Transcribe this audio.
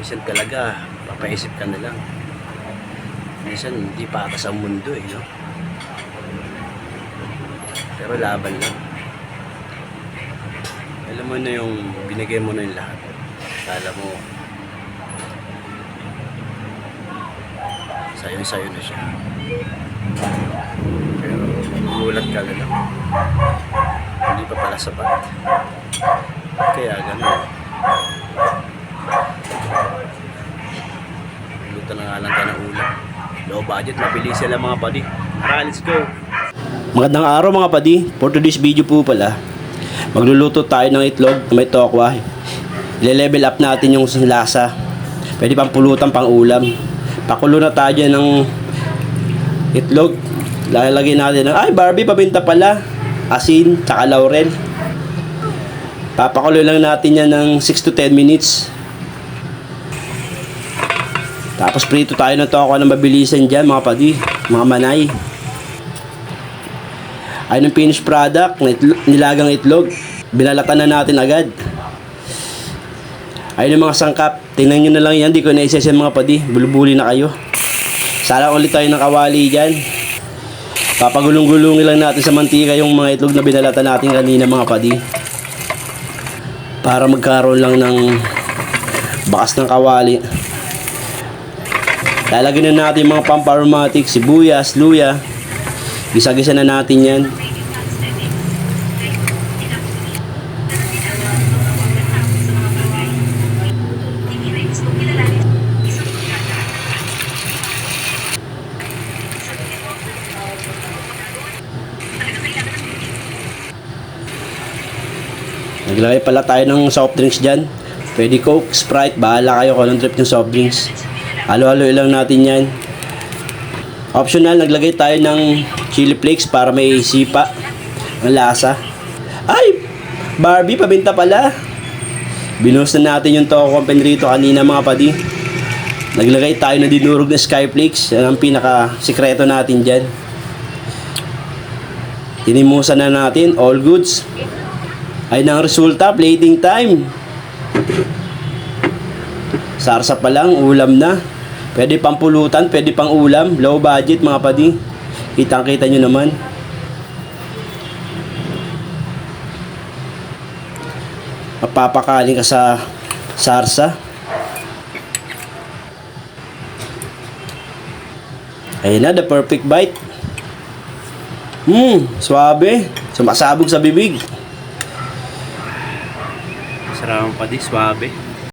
minsan talaga papaisip ka na lang. Minsan hindi patas ang mundo eh, no? Pero laban lang. Alam mo na yung binigay mo na yung lahat. Kala mo sayo na siya. Pero gulat ka na lang. Hindi pa pala sapat. Kaya gano'n. Luto na nga lang tayo ng ulam. Low budget, mabilis sila mga padi. Tara, let's go! Magandang araw mga padi. For today's video po pala, magluluto tayo ng itlog na may tokwa. I-level up natin yung lasa. Pwede pang pulutan, pang ulam. Pakulo na tayo dyan ng itlog. Lalagyan natin ng, ay Barbie, pabinta pala. Asin, tsaka laurel. Papakulo lang natin yan ng 6 to 10 minutes. Tapos prito tayo ng tokwa na mabilisan dyan mga padi, mga manay. Ayun ang finished product, nilagang itlog. Binalatan na natin agad. Ayun ang mga sangkap. Tingnan nyo na lang yan, di ko na-assess yan mga padi. Bulubuli na kayo. Sala ulit tayo ng kawali dyan. Papagulong-gulungin lang natin sa mantika yung mga itlog na binalatan natin kanina mga padi. Para magkaroon lang ng bakas ng kawali. Lalagyan na natin mga pamparomatic, sibuyas, luya. Gisa-gisa na natin yan. Naglagay pala tayo ng soft drinks dyan. Pwede Coke, Sprite, bahala kayo kung anong trip ng soft drinks. Halo-halo lang natin yan. Optional, naglagay tayo ng chili flakes para may sipa ang lasa. Ay! Barbie, pabinta pala. Binuhos na natin yung toko kong penrito kanina mga padi. Naglagay tayo ng dinurog na sky flakes. Yan ang pinaka-sikreto natin dyan. Tinimusan na natin. All goods. Ay nang resulta, plating time. Sarsa pa lang, ulam na. Pwede pang pulutan, pwede pang ulam. Low budget mga padi. Kitang-kita nyo naman. Mapapakain ka sa sarsa. Ayun na, the perfect bite. Suabe. Sumasabog sa bibig. Sarap pa di, suabe.